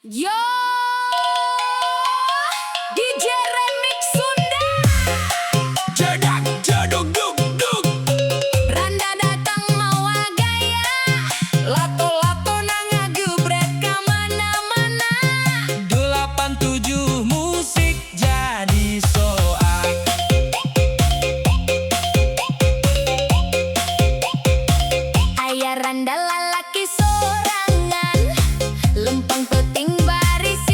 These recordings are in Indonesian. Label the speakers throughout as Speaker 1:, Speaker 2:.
Speaker 1: Yo, DJ Remix Sunda.
Speaker 2: Cedak, ceduk, duk, duk.
Speaker 1: Randa datang mawa gaya. Lato-lato nangagebret ka mana-mana.
Speaker 2: 87 musik jadi soak.
Speaker 1: Aya randa lalaki sorangan, lempeng peting barisi.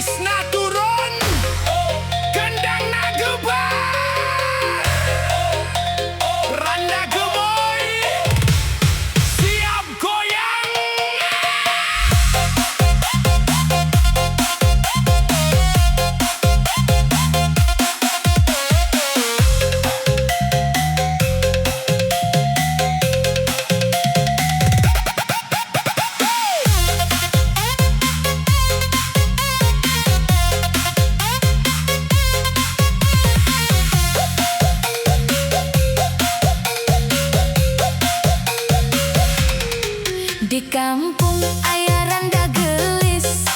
Speaker 2: Tisna turun, kendang nagebar, Randa gemoy, siap goyang.
Speaker 1: Di kampung aya randa gelis,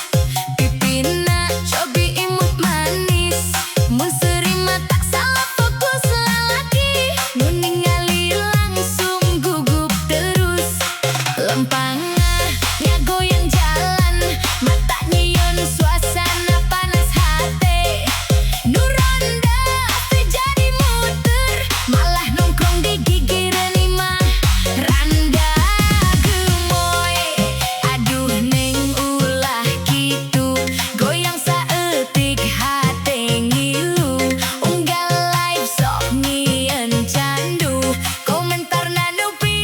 Speaker 1: pipina cobi imut manis. Mun seuring mata salah fokus lalaki, nu ningali langsung gugup terus. Lempangah ngagoyang jalan, mata nyieun suasana panas hate. Nu ronda teu jadi muter, malah nongkrong di gigireun imah randa. Aduh neng ulah kitu, goyang saeutik hate ngilu. Unggal live sok nyieun candu, komentarna nupi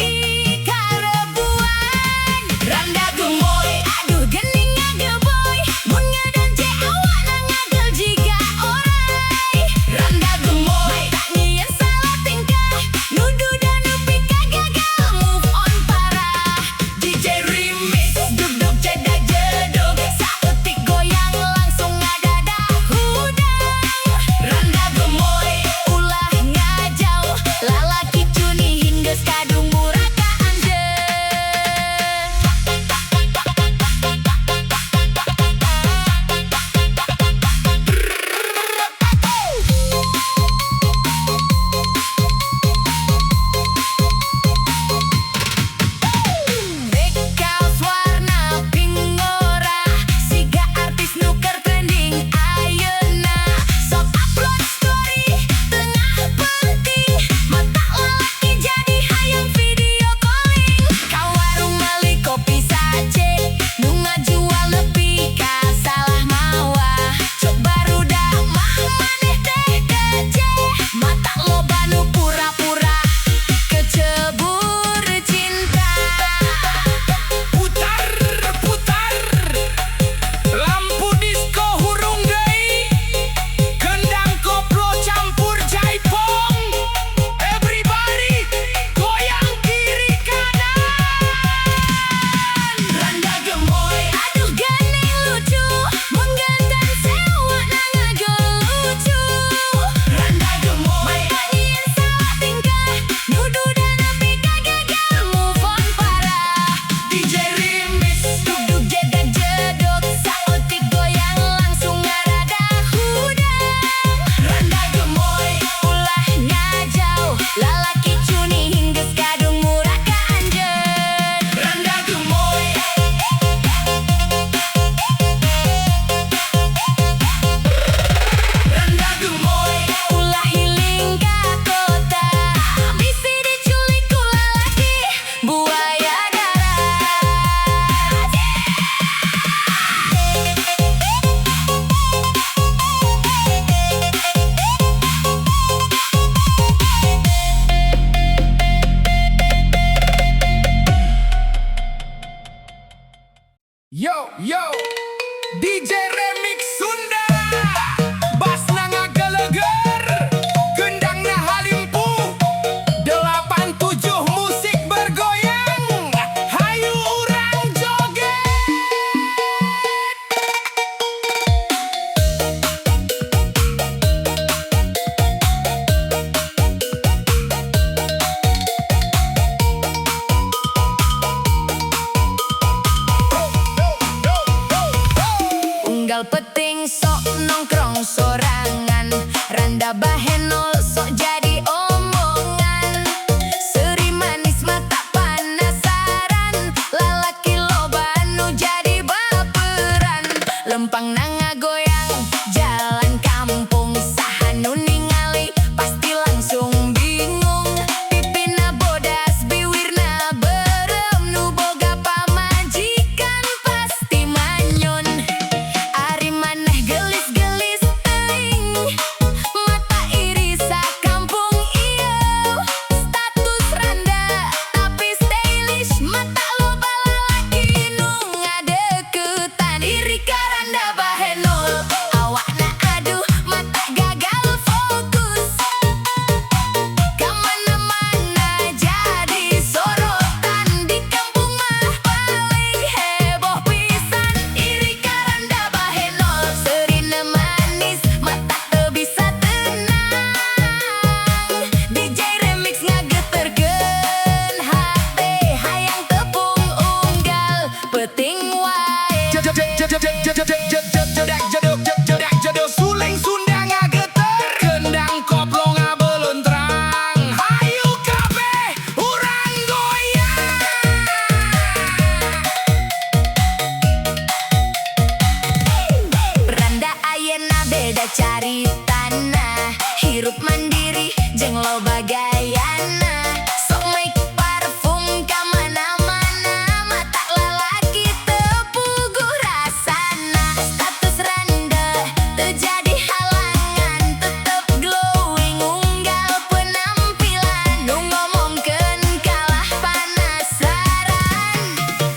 Speaker 1: karebuan. Randa gemoy, aduh geuning ngageboy, mun ngadance awakna ngagel jiga oray. Randa gemoy, tak nyieun salah tingkah, nudu dan nupi kagagal move on parah. DJ Remix, dug-dug cedak jedug, saeutik goyang langsung ngadadak hudang. Randa gemoy, ulah ngajau, lalaki cuni hinggeus kadung murah ka anjeun. Bekaos warna pink ngorah, siga artis nu keur trending ayeuna. Sok upload story tengah penting, mata lalaki jadi hayang video calling. Ka warung meuli kopi sace, nu ngajual leupi ka salah mawah. Cok barudak mah maneh teh kece, mata loba nu pura-pura kecebur cinta.
Speaker 2: Putar, putar, lampu disco hurung deui, kendang koplo campur jaipong. Everybody goyang kiri kanan.
Speaker 1: Randa gemoy, aduh geuning lucu, mun gendang sewakna ngagelucu. Randa gemoy, tak nyieun salah tingkah, nudu dan nepi kagagal move on parah.
Speaker 2: DJ Remix,
Speaker 1: Dug-dug jedag jedug, saeutik goyang langsung ngaradak hudang. Randa gemoy, ulah ngajau, lalaki cuni hinggeus kadung murah ka anjeun.
Speaker 2: Randa gemoy, Randa gemoy,
Speaker 1: Ulah hiling ka kota, bisi diculik ku lalaki buaya darat.
Speaker 2: yo yo, DJ Remix Sunda, basna ngageleger, gendangna halimpuh, 87 musik bergoyang, hayu urang joget. Jedok suling Sunda ngageter kendang koplo ngabelun terang hayu kabeh urang goyang
Speaker 1: Randa ayeuna beda caritana hirup mandiri jeung loba gayana sok make parfum ka mana-mana mata lalaki teu puguh rasana status randa teu jadi halangan tetep glowing unggal penampilan nu ngomongkeun kalah panasaran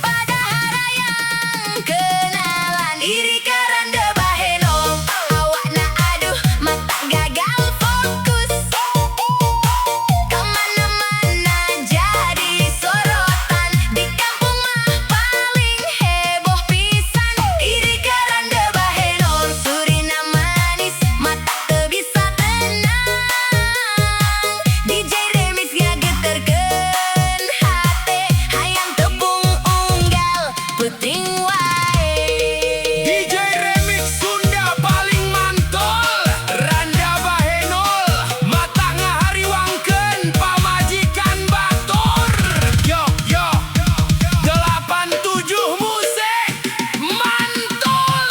Speaker 1: pada harayang kenalan iri ka randa bahenol awakna aduh mata gagal fokus kemana-mana jadi sorotan di kampung mah paling heboh pisan iri ka randa bahenol surina manis mata teu bisa tenang DJ Remix ngageterkeun hate hayang tepung unggal puting wae
Speaker 2: DJ Remix Sunda paling mantol Randa Bahenol mata ngahariwangkeun pamajikan batur yo 87 musik mantul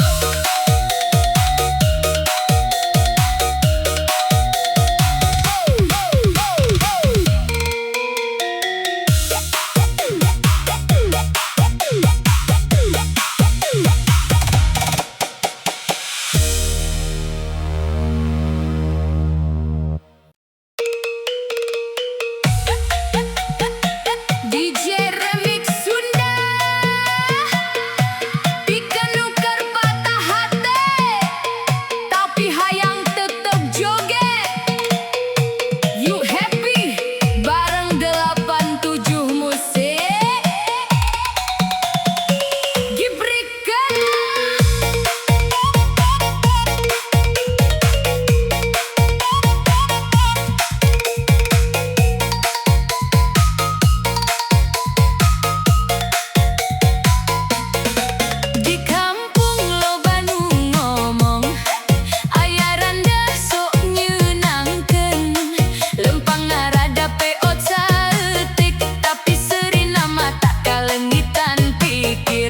Speaker 1: DJ Remix Sunda pikeun nuker patah hate tapi hayang tetep joget you happy bareng 87 musik gibrikeun Di kampung loba nu ngomong aya randa sok nyeunangkeun lempang ngarada peot saeutik tapi seurina mata kalengitan pikir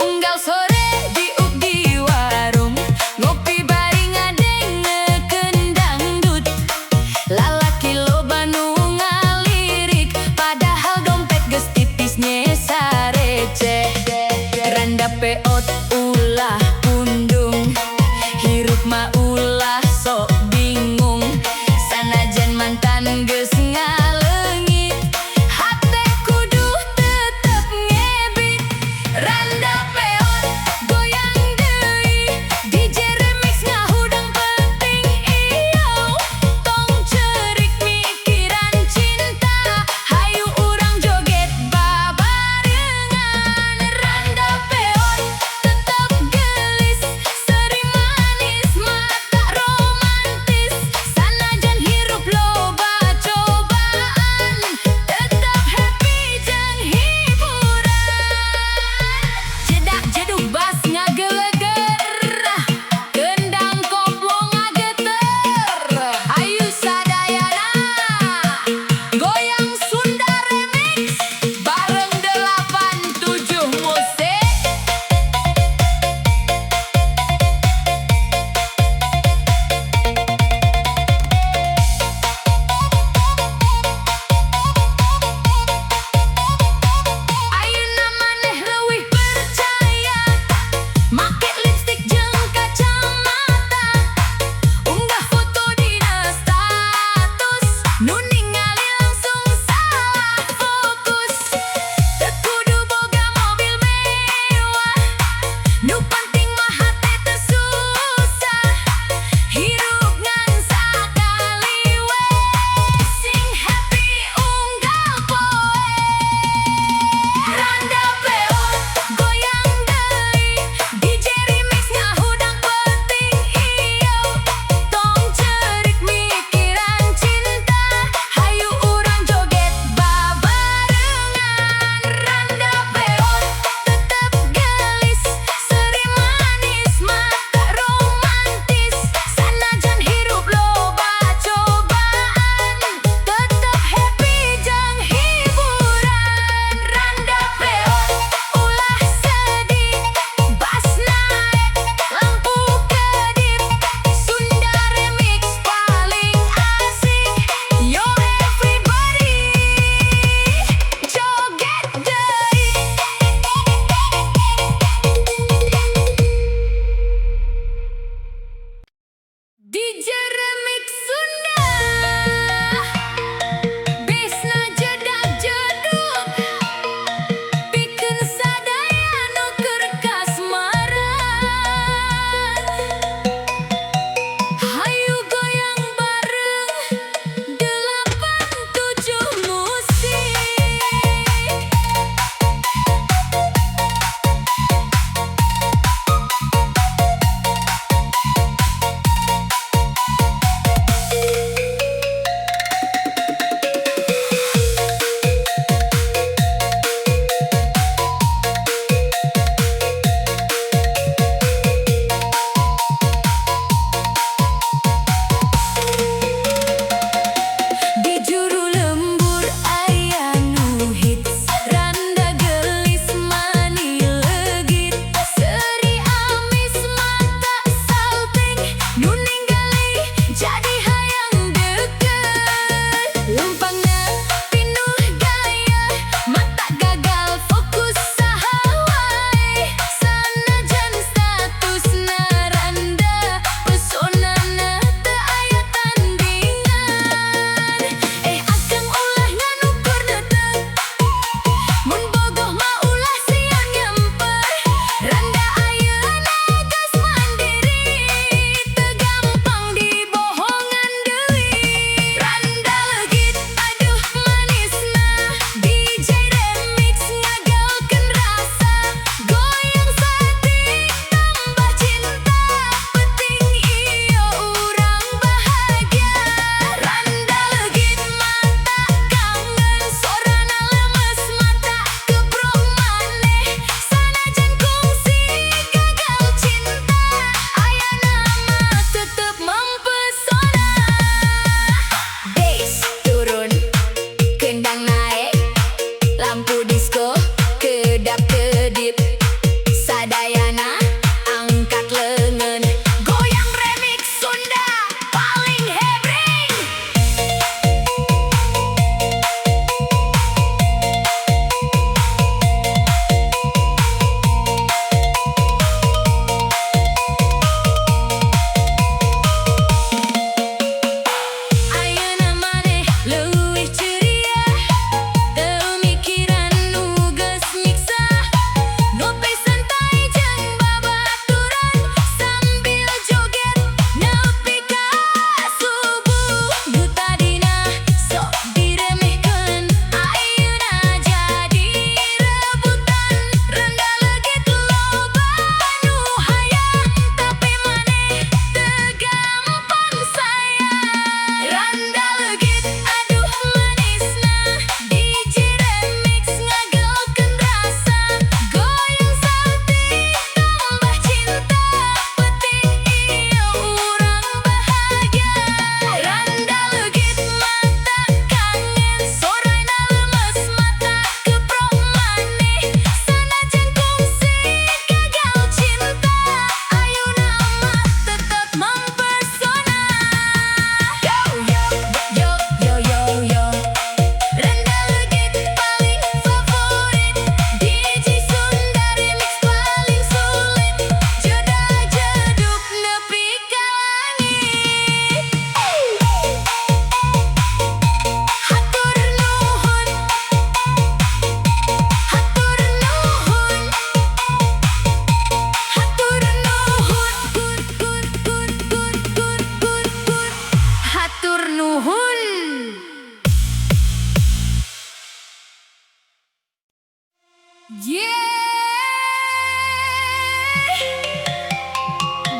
Speaker 1: unggal sore diuk di warung ngopi bari ngadengekeun dangdut lalaki loba nu ngalirik padahal dompet geus tipis nyesa receh randa peot ulah pundung hirup mah ulah sok bingung sanajan mantan geus ngaleungit hate kudu tetep ngebit randa peot goyang deui DJ Remix ngahudang penting iyo tong cerik mikiran cinta hayu urang joget babarengan randa peot tetep gelis sering manis mata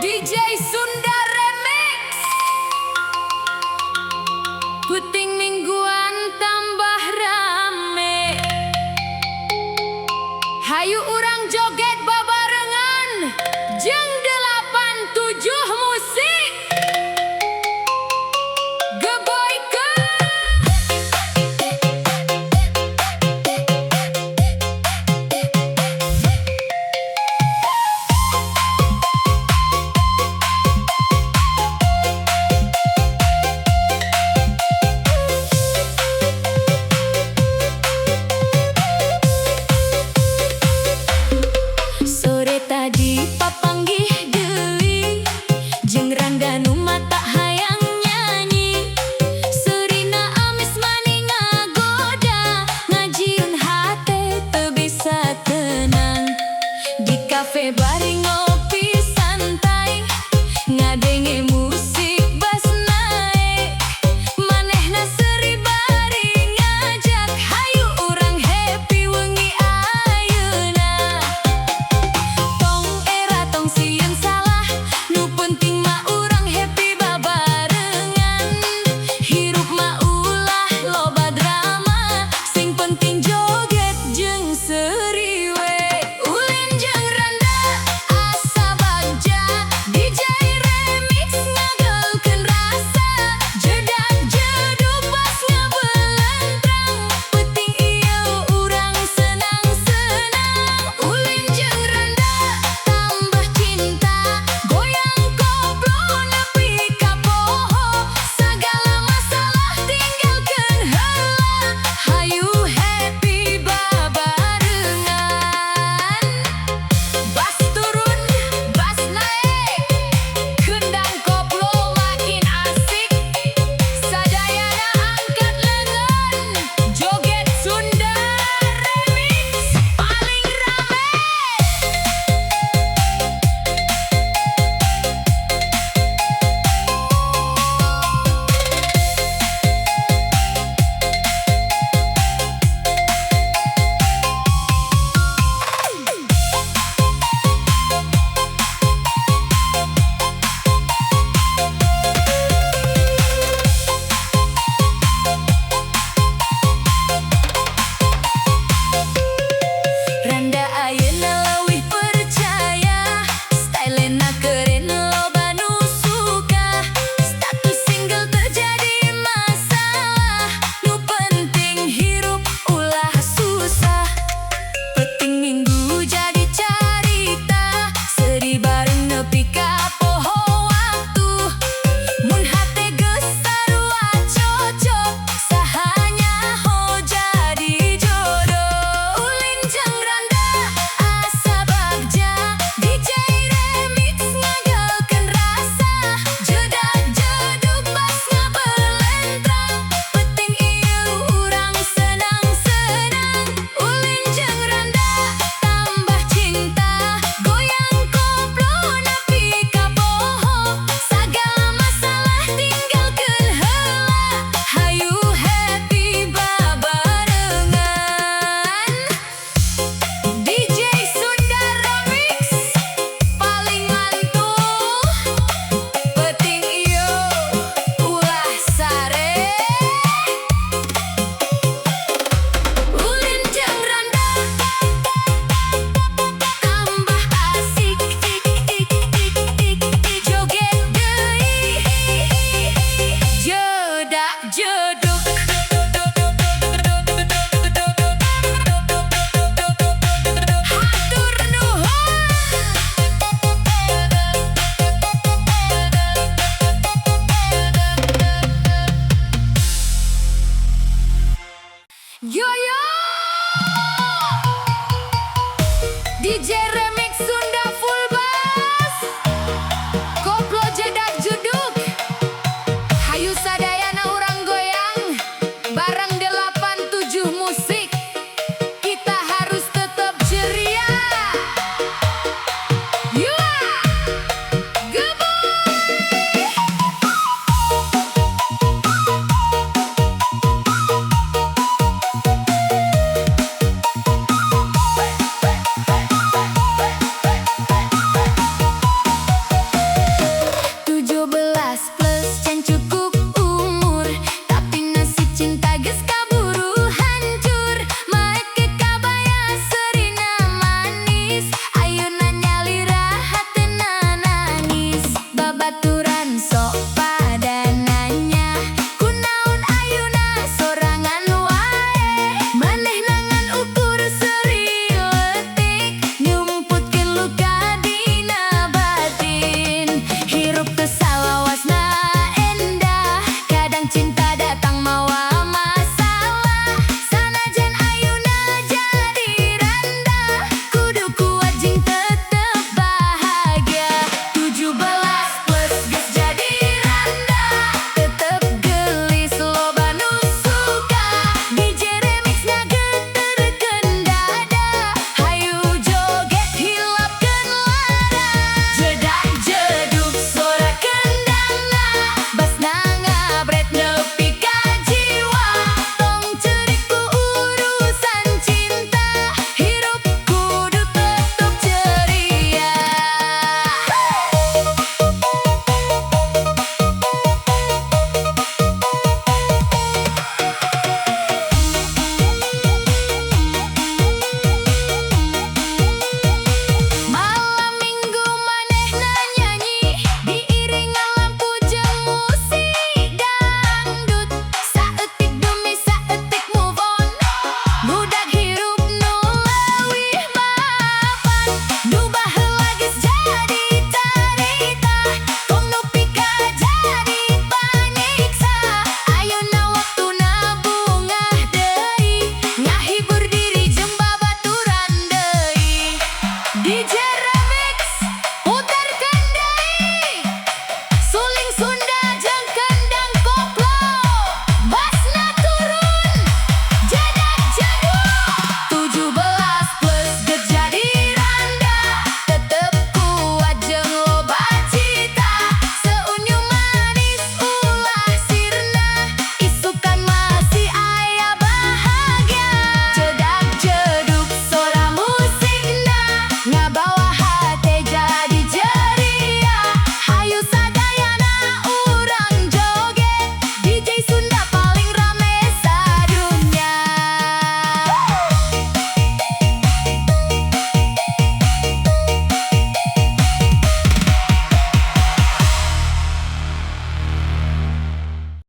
Speaker 1: DJ Sunda Remix. Puting mingguan tambah rame. Hayu urang joget babarengan jeung 87 musik. Geboykeun. Sore tadi papanggih deui jeung Rangga nu mata hayang nyanyi. Serina amis mani ngagoda, ngajieun hate teu bisa tenang. Di kafe bari ngobrol